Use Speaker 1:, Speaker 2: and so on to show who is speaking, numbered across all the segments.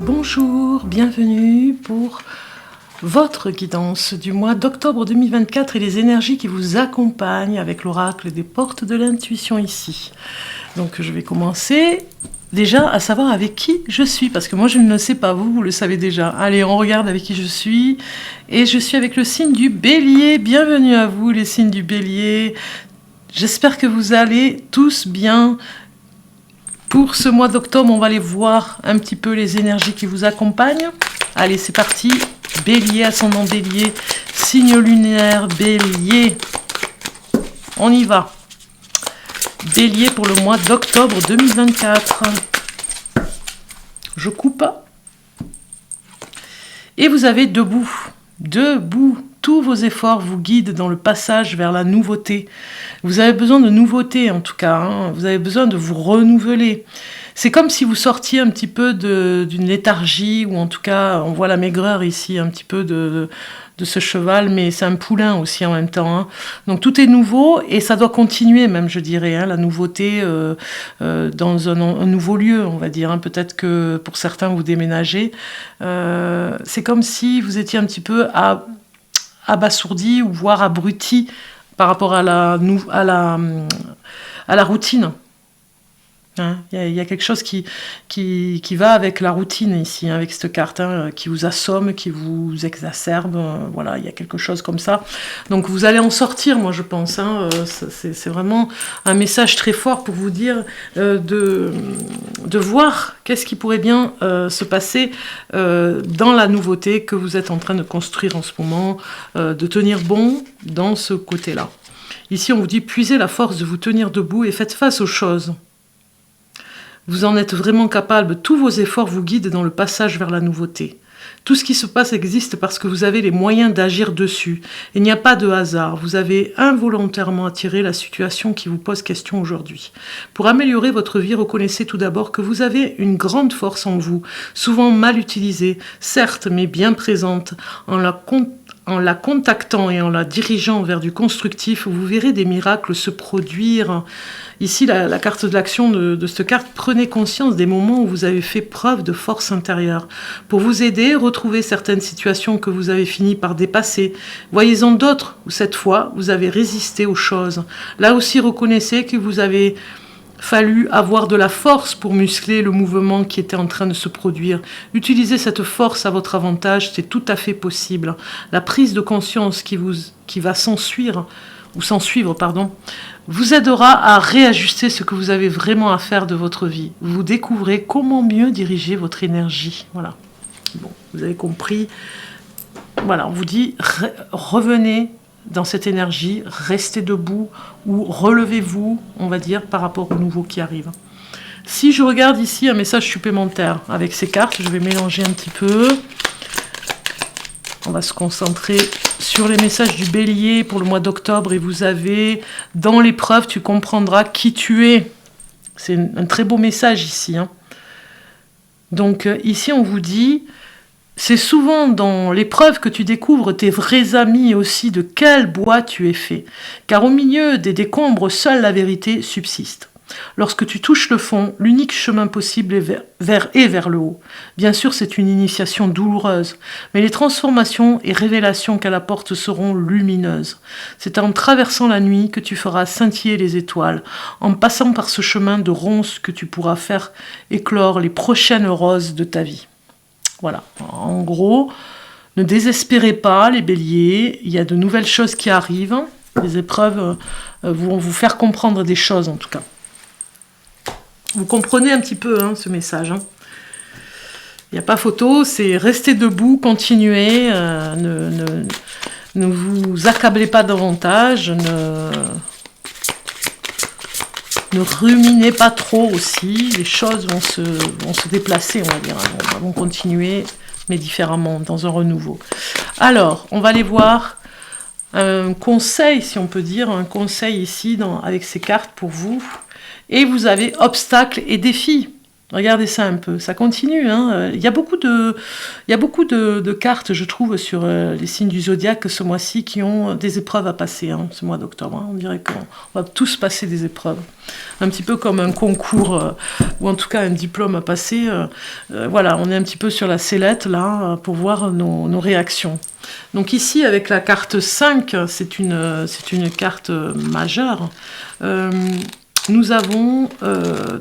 Speaker 1: Bonjour, bienvenue pour votre guidance du mois d'octobre 2024 et les énergies qui vous accompagnent avec l'oracle des portes de l'intuition ici. Donc je vais commencer déjà à savoir avec qui je suis, parce que moi je ne le sais pas, vous le savez déjà. Allez, on regarde avec qui je suis, et je suis avec le signe du Bélier. Bienvenue à vous les signes du Bélier. J'espère que vous allez tous bien. Pour ce mois d'octobre, on va aller voir un petit peu les énergies qui vous accompagnent. Allez, c'est parti. Bélier, ascendant Bélier, signe lunaire Bélier. On y va. Bélier pour le mois d'octobre 2024. Je coupe. Et vous avez debout. Debout. Tous vos efforts vous guident dans le passage vers la nouveauté. Vous avez besoin de nouveauté en tout cas, hein. Vous avez besoin de vous renouveler. C'est comme si vous sortiez un petit peu d'une léthargie, ou en tout cas, on voit la maigreur ici, un petit peu de ce cheval, mais c'est un poulain aussi en même temps, hein. Donc tout est nouveau, et ça doit continuer même, je dirais, hein, la nouveauté dans un nouveau lieu, on va dire, hein. Peut-être que pour certains, vous déménagez. C'est comme si vous étiez un petit peu abasourdi ou voire abruti par rapport à la routine. Hein, il y a quelque chose qui va avec la routine ici, hein, avec cette carte, hein, qui vous assomme, qui vous exacerbe. Voilà, il y a quelque chose comme ça. Donc vous allez en sortir, moi je pense. Hein, c'est vraiment un message très fort pour vous dire de voir qu'est-ce qui pourrait bien se passer dans la nouveauté que vous êtes en train de construire en ce moment, de tenir bon dans ce côté-là. Ici, on vous dit, puisez la force de vous tenir debout et faites face aux choses. Vous en êtes vraiment capable, tous vos efforts vous guident dans le passage vers la nouveauté. Tout ce qui se passe existe parce que vous avez les moyens d'agir dessus. Il n'y a pas de hasard, vous avez involontairement attiré la situation qui vous pose question aujourd'hui. Pour améliorer votre vie, reconnaissez tout d'abord que vous avez une grande force en vous, souvent mal utilisée, certes, mais bien présente. En la contactant et en la dirigeant vers du constructif, vous verrez des miracles se produire. Ici, la carte de l'action de cette carte, prenez conscience des moments où vous avez fait preuve de force intérieure. Pour vous aider, retrouvez certaines situations que vous avez fini par dépasser. Voyez-en d'autres où cette fois, vous avez résisté aux choses. Là aussi, reconnaissez que vous avez fallu avoir de la force pour muscler le mouvement qui était en train de se produire. Utilisez cette force à votre avantage, c'est tout à fait possible. La prise de conscience qui va s'ensuivre, vous aidera à réajuster ce que vous avez vraiment à faire de votre vie. Vous découvrez comment mieux diriger votre énergie. Voilà. Bon, vous avez compris. Voilà, on vous dit, revenez dans cette énergie, restez debout ou relevez-vous, on va dire, par rapport au nouveau qui arrive. Si je regarde ici un message supplémentaire avec ces cartes, je vais mélanger un petit peu. On va se concentrer sur les messages du Bélier pour le mois d'octobre, et vous avez, dans l'épreuve, tu comprendras qui tu es. C'est un très beau message ici, hein. Donc ici, on vous dit, c'est souvent dans l'épreuve que tu découvres tes vrais amis aussi, de quel bois tu es fait. Car au milieu des décombres, seule la vérité subsiste. Lorsque tu touches le fond, l'unique chemin possible est vers le haut. Bien sûr, c'est une initiation douloureuse, mais les transformations et révélations qu'elle apporte seront lumineuses. C'est en traversant la nuit que tu feras scintiller les étoiles, en passant par ce chemin de ronces que tu pourras faire éclore les prochaines roses de ta vie. Voilà, en gros, ne désespérez pas les béliers, il y a de nouvelles choses qui arrivent, les épreuves vont vous faire comprendre des choses en tout cas. Vous comprenez un petit peu ce message. Il n'y a pas photo, c'est rester debout, continuer, ne vous accablez pas davantage, ne ruminez pas trop aussi, les choses vont se déplacer, on va dire, vont continuer, mais différemment, dans un renouveau. Alors, on va aller voir un conseil, si on peut dire, un conseil ici avec ces cartes pour vous. Et vous avez obstacles et défis. Regardez ça un peu, ça continue. Hein. Il y a beaucoup de cartes, je trouve, sur les signes du zodiaque ce mois-ci qui ont des épreuves à passer, hein, ce mois d'octobre. Hein. On dirait qu'on va tous passer des épreuves. Un petit peu comme un concours, ou en tout cas un diplôme à passer. Voilà, on est un petit peu sur la sellette, là, pour voir nos réactions. Donc ici, avec la carte 5, c'est une carte majeure. Nous avons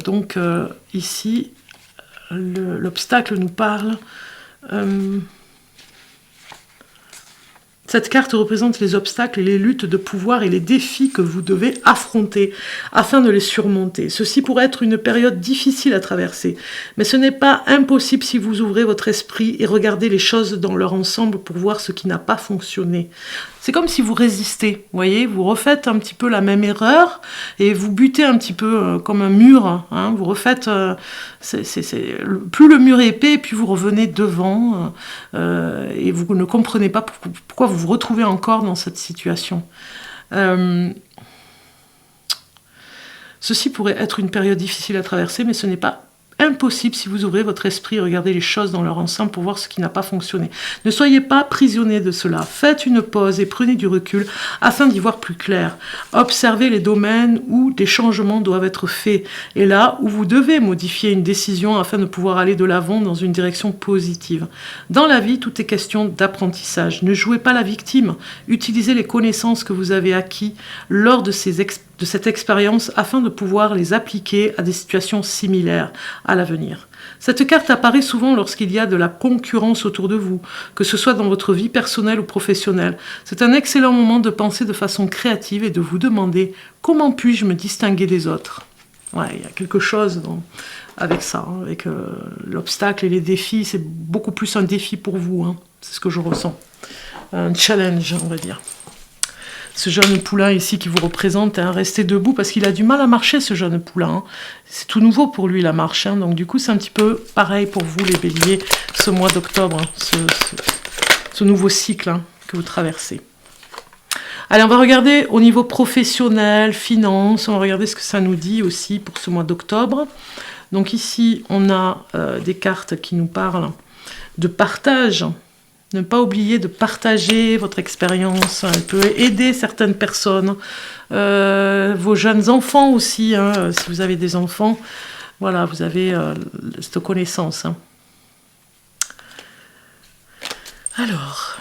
Speaker 1: donc ici, l'obstacle nous parle. Cette carte représente les obstacles et les luttes de pouvoir et les défis que vous devez affronter afin de les surmonter. Ceci pourrait être une période difficile à traverser, mais ce n'est pas impossible si vous ouvrez votre esprit et regardez les choses dans leur ensemble pour voir ce qui n'a pas fonctionné. C'est comme si vous résistez, vous voyez, vous refaites un petit peu la même erreur et vous butez un petit peu comme un mur, hein, vous refaites, plus le mur est épais, plus vous revenez devant et vous ne comprenez pas pourquoi vous vous retrouvez encore dans cette situation. Ceci pourrait être une période difficile à traverser, mais ce n'est pas impossible si vous ouvrez votre esprit et regardez les choses dans leur ensemble pour voir ce qui n'a pas fonctionné. Ne soyez pas prisonnier de cela. Faites une pause et prenez du recul afin d'y voir plus clair. Observez les domaines où des changements doivent être faits et là où vous devez modifier une décision afin de pouvoir aller de l'avant dans une direction positive. Dans la vie, tout est question d'apprentissage. Ne jouez pas la victime. Utilisez les connaissances que vous avez acquises lors de cette expérience afin de pouvoir les appliquer à des situations similaires à l'avenir. Cette carte apparaît souvent lorsqu'il y a de la concurrence autour de vous, que ce soit dans votre vie personnelle ou professionnelle. C'est un excellent moment de penser de façon créative et de vous demander comment puis-je me distinguer des autres. Ouais, il y a quelque chose avec ça, hein, avec l'obstacle et les défis. C'est beaucoup plus un défi pour vous, hein, c'est ce que je ressens. Un challenge, on va dire. Ce jeune poulain ici qui vous représente, hein, restez debout parce qu'il a du mal à marcher, ce jeune poulain. Hein. C'est tout nouveau pour lui la marche, hein, donc du coup c'est un petit peu pareil pour vous les béliers, ce mois d'octobre, hein, ce nouveau cycle, hein, que vous traversez. Allez, on va regarder au niveau professionnel, finance, on va regarder ce que ça nous dit aussi pour ce mois d'octobre. Donc ici on a des cartes qui nous parlent de partage. Ne pas oublier de partager votre expérience, elle peut aider certaines personnes, vos jeunes enfants aussi, hein, si vous avez des enfants, voilà, vous avez cette connaissance. Hein. Alors,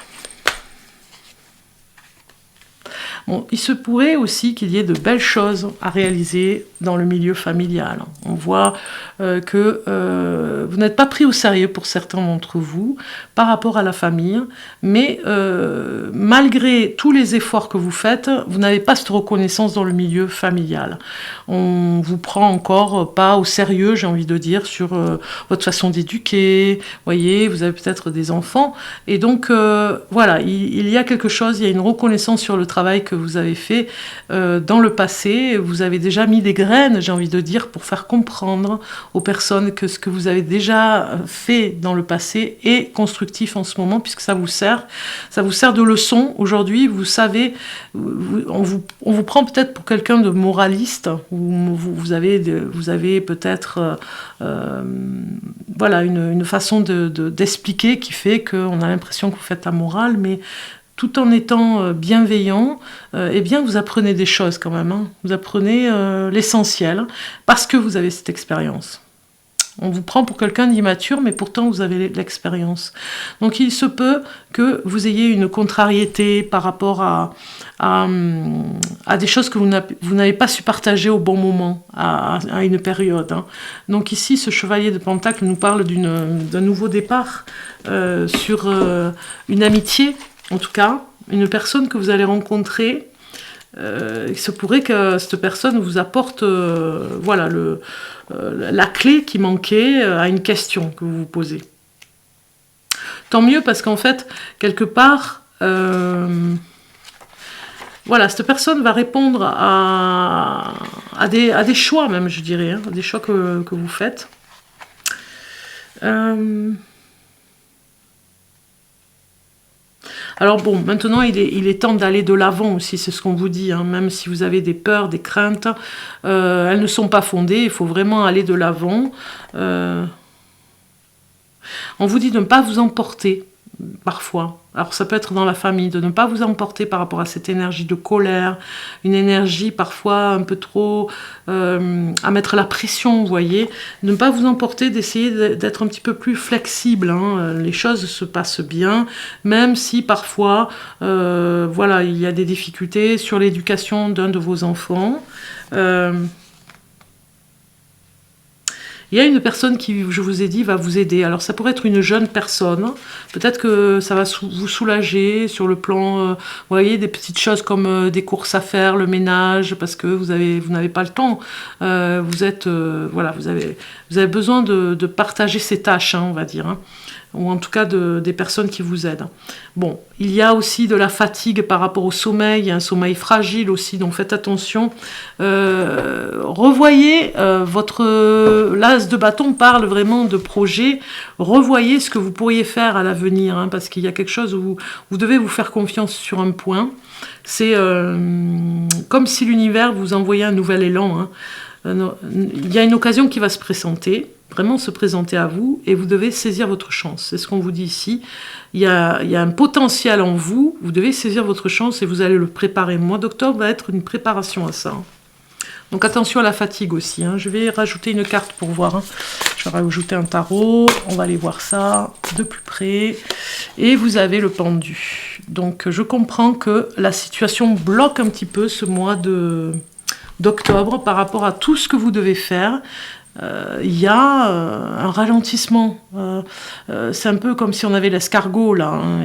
Speaker 1: bon, il se pourrait aussi qu'il y ait de belles choses à réaliser dans le milieu familial. On voit que vous n'êtes pas pris au sérieux pour certains d'entre vous par rapport à la famille, mais malgré tous les efforts que vous faites, vous n'avez pas cette reconnaissance dans le milieu familial. On vous prend encore pas au sérieux, j'ai envie de dire, sur votre façon d'éduquer. Vous voyez, vous avez peut-être des enfants, et donc voilà, il y a quelque chose, il y a une reconnaissance sur le travail que vous avez fait dans le passé. Vous avez déjà mis des graines, j'ai envie de dire, pour faire comprendre aux personnes que ce que vous avez déjà fait dans le passé est constructif en ce moment, puisque ça vous sert de leçon. Aujourd'hui, vous savez, on vous prend peut-être pour quelqu'un de moraliste, ou vous avez peut-être voilà, une façon d'expliquer qui fait qu'on a l'impression que vous faites la morale, mais tout en étant bienveillant, eh bien vous apprenez des choses quand même. Hein. Vous apprenez l'essentiel parce que vous avez cette expérience. On vous prend pour quelqu'un d'immature, mais pourtant vous avez l'expérience. Donc il se peut que vous ayez une contrariété par rapport à des choses que vous n'avez pas su partager au bon moment, à une période. Hein. Donc ici, ce chevalier de Pentacle nous parle d'un nouveau départ sur une amitié, en tout cas, une personne que vous allez rencontrer. Il se pourrait que cette personne vous apporte voilà, la clé qui manquait à une question que vous vous posez. Tant mieux parce qu'en fait, quelque part, voilà, cette personne va répondre à des choix même, je dirais, hein, des choix que vous faites. Alors bon, maintenant il est temps d'aller de l'avant aussi, c'est ce qu'on vous dit, hein, même si vous avez des peurs, des craintes, elles ne sont pas fondées, il faut vraiment aller de l'avant. On vous dit de ne pas vous emporter, parfois. Alors ça peut être dans la famille, de ne pas vous emporter par rapport à cette énergie de colère, une énergie parfois un peu trop à mettre la pression, vous voyez. De ne pas vous emporter, d'essayer d'être un petit peu plus flexible, hein. Les choses se passent bien, même si parfois, voilà, il y a des difficultés sur l'éducation d'un de vos enfants. Il y a une personne qui, je vous ai dit, va vous aider. Alors ça pourrait être une jeune personne. Peut-être que ça va vous soulager sur le plan, vous voyez, des petites choses comme des courses à faire, le ménage, parce que vous n'avez pas le temps. Voilà, vous avez besoin de partager ces tâches, hein, on va dire, hein, ou en tout cas des personnes qui vous aident. Bon, il y a aussi de la fatigue par rapport au sommeil, il y a un sommeil fragile aussi, donc faites attention. Revoyez l'as de bâton parle vraiment de projet, revoyez ce que vous pourriez faire à l'avenir, hein, parce qu'il y a quelque chose où vous devez vous faire confiance sur un point. C'est comme si l'univers vous envoyait un nouvel élan, hein. Il y a une occasion qui va se présenter, vraiment se présenter à vous, et vous devez saisir votre chance. C'est ce qu'on vous dit ici. Il y a un potentiel en vous, vous devez saisir votre chance et vous allez le préparer. Le mois d'octobre va être une préparation à ça. Donc attention à la fatigue aussi, hein. Je vais rajouter une carte pour voir, hein. Je vais rajouter un tarot, on va aller voir ça de plus près. Et vous avez le pendu. Donc je comprends que la situation bloque un petit peu ce mois d'octobre par rapport à tout ce que vous devez faire. Il y a un ralentissement. C'est un peu comme si on avait l'escargot là, hein,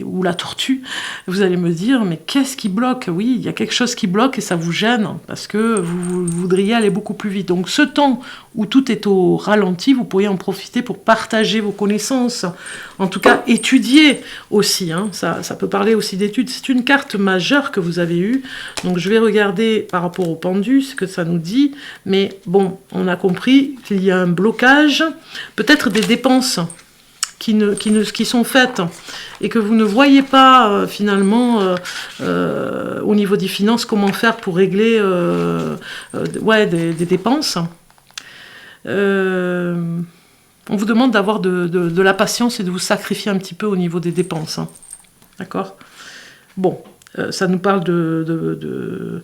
Speaker 1: ou la tortue. Vous allez me dire, mais qu'est-ce qui bloque? Oui, il y a quelque chose qui bloque et ça vous gêne parce que vous voudriez aller beaucoup plus vite. Donc ce temps où tout est au ralenti, vous pourriez en profiter pour partager vos connaissances. En tout cas, étudier aussi, hein. Ça peut parler aussi d'études. C'est une carte majeure que vous avez eue. Donc je vais regarder par rapport au pendu ce que ça nous dit. Mais bon, on a compris qu'il y a un blocage, peut-être des dépenses qui sont faites et que vous ne voyez pas finalement au niveau des finances comment faire pour régler des dépenses. On vous demande d'avoir de la patience et de vous sacrifier un petit peu au niveau des dépenses, hein. D'accord? Bon, ça nous parle de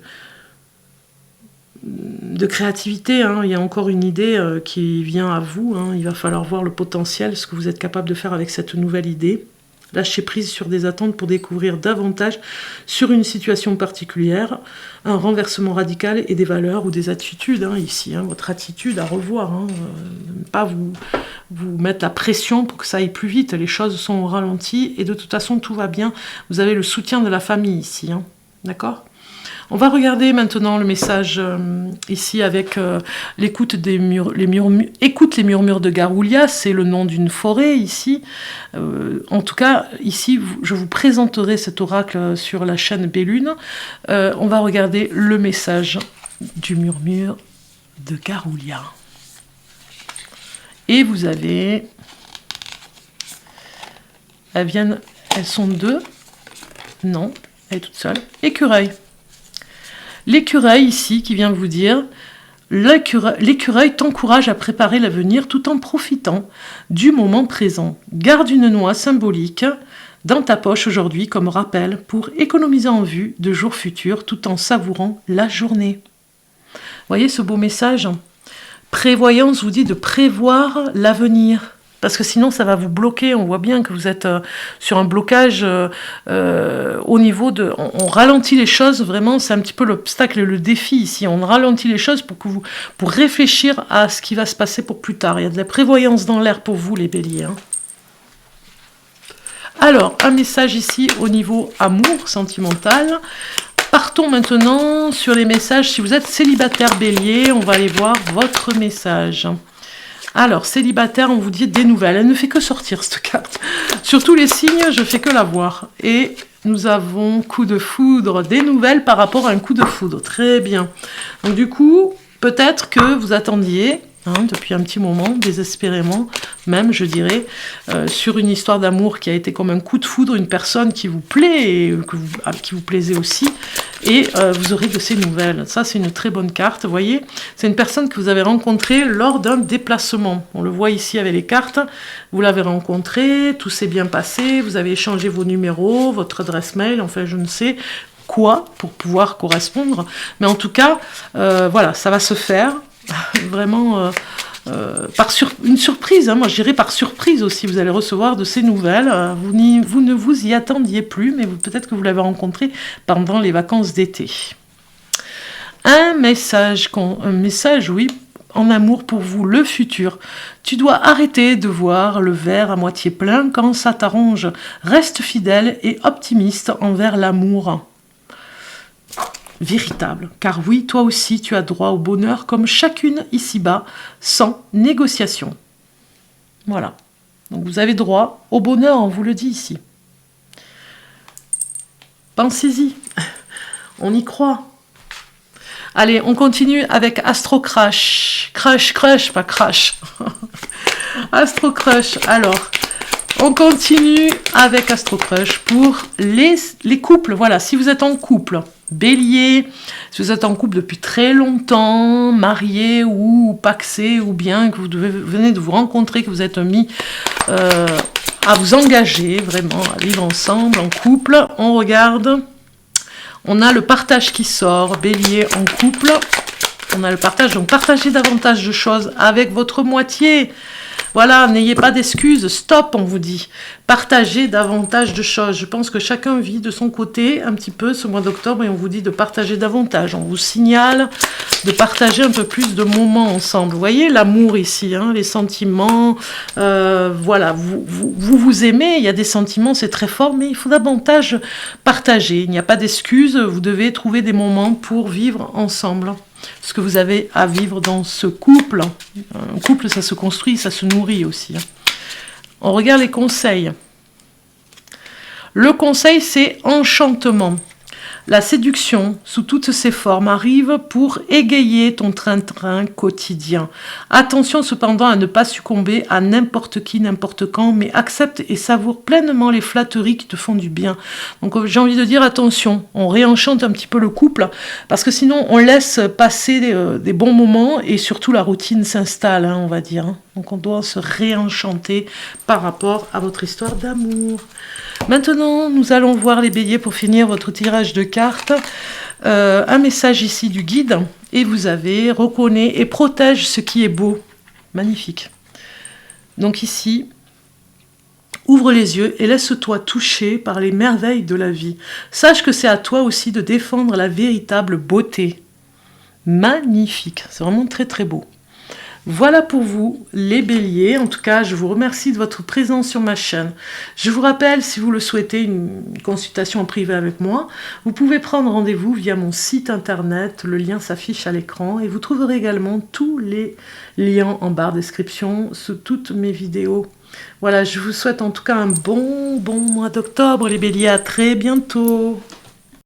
Speaker 1: créativité, hein. Il y a encore une idée qui vient à vous, hein. Il va falloir voir le potentiel, ce que vous êtes capable de faire avec cette nouvelle idée. Lâcher prise sur des attentes pour découvrir davantage sur une situation particulière, un renversement radical et des valeurs ou des attitudes, hein, ici, hein, votre attitude à revoir, hein, ne pas vous mettre la pression pour que ça aille plus vite, les choses sont au ralenti et de toute façon tout va bien, vous avez le soutien de la famille ici, hein, d'accord ? On va regarder maintenant le message ici avec l'écoute écoute les murmures de Garoulia, c'est le nom d'une forêt ici. En tout cas, ici, je vous présenterai cet oracle sur la chaîne Bellune. On va regarder le message du murmure de Garoulia. Et vous avez... Elles sont deux. Non, elle est toute seule. Écureuil. L'écureuil ici qui vient vous dire l'écureuil t'encourage à préparer l'avenir tout en profitant du moment présent. Garde une noix symbolique dans ta poche aujourd'hui comme rappel pour économiser en vue de jours futurs tout en savourant la journée. Voyez ce beau message? Prévoyance vous dit de prévoir l'avenir. Parce que sinon, ça va vous bloquer. On voit bien que vous êtes sur un blocage au niveau de... On ralentit les choses, vraiment, c'est un petit peu l'obstacle et le défi ici. On ralentit les choses pour réfléchir à ce qui va se passer pour plus tard. Il y a de la prévoyance dans l'air pour vous, les béliers, hein. Alors, un message ici au niveau amour sentimental. Partons maintenant sur les messages. Si vous êtes célibataire bélier, on va aller voir votre message. Alors, célibataire, on vous dit des nouvelles. Elle ne fait que sortir, cette carte. Sur tous les signes, je fais que la voir. Et nous avons coup de foudre, des nouvelles par rapport à un coup de foudre. Très bien. Donc du coup, peut-être que vous attendiez hein, depuis un petit moment, désespérément, même, je dirais, sur une histoire d'amour qui a été comme un coup de foudre, une personne qui vous plaît, et qui vous plaisait aussi, et vous aurez de ces nouvelles. Ça, c'est une très bonne carte, vous voyez. C'est une personne que vous avez rencontrée lors d'un déplacement. On le voit ici avec les cartes. Vous l'avez rencontrée, tout s'est bien passé, vous avez échangé vos numéros, votre adresse mail, enfin, je ne sais quoi, pour pouvoir correspondre. Mais en tout cas, voilà, ça va se faire. Vraiment par une surprise, hein, moi je dirais par surprise aussi, vous allez recevoir de ces nouvelles, vous ne vous y attendiez plus, mais peut-être que vous l'avez rencontré pendant les vacances d'été. Un message, oui, en amour pour vous, le futur. Tu dois arrêter de voir le verre à moitié plein quand ça t'arrange. Reste fidèle et optimiste envers l'amour véritable, car oui, toi aussi tu as droit au bonheur comme chacune ici-bas, sans négociation. Voilà. Donc vous avez droit au bonheur, on vous le dit ici. Pensez-y, on y croit. Allez, on continue avec Astro Crush. Crush, pas crash. Astro Crush, alors... On continue avec Astro Crush pour les couples. Voilà, si vous êtes en couple, Bélier, si vous êtes en couple depuis très longtemps, marié ou paxé, ou bien que vous venez de vous rencontrer, que vous êtes mis à vous engager vraiment, à vivre ensemble, en couple, on regarde. On a le partage qui sort, Bélier en couple. On a le partage, donc partagez davantage de choses avec votre moitié. Voilà, n'ayez pas d'excuses, stop, on vous dit. Partagez davantage de choses. Je pense que chacun vit de son côté un petit peu ce mois d'octobre et on vous dit de partager davantage. On vous signale de partager un peu plus de moments ensemble. Vous voyez l'amour ici, hein, les sentiments, voilà, vous aimez, il y a des sentiments, c'est très fort, mais il faut davantage partager. Il n'y a pas d'excuses, vous devez trouver des moments pour vivre ensemble. Ce que vous avez à vivre dans ce couple. Un couple, ça se construit, ça se nourrit aussi. On regarde les conseils. Le conseil, c'est enchantement. La séduction, sous toutes ses formes, arrive pour égayer ton train-train quotidien. Attention cependant à ne pas succomber à n'importe qui, n'importe quand, mais accepte et savoure pleinement les flatteries qui te font du bien. Donc j'ai envie de dire attention, on réenchante un petit peu le couple, parce que sinon on laisse passer des bons moments et surtout la routine s'installe, hein, on va dire. Donc on doit se réenchanter par rapport à votre histoire d'amour. Maintenant, nous allons voir les béliers pour finir votre tirage de cartes. Un message ici du guide. Et vous avez « Reconnais et protège ce qui est beau ». Magnifique. Donc ici, ouvre les yeux et laisse-toi toucher par les merveilles de la vie. Sache que c'est à toi aussi de défendre la véritable beauté. Magnifique. C'est vraiment très très beau. Voilà pour vous, les béliers. En tout cas, je vous remercie de votre présence sur ma chaîne. Je vous rappelle, si vous le souhaitez, une consultation en privé avec moi. Vous pouvez prendre rendez-vous via mon site internet. Le lien s'affiche à l'écran. Et vous trouverez également tous les liens en barre description sous toutes mes vidéos. Voilà, je vous souhaite en tout cas un bon mois d'octobre, les béliers. À très bientôt.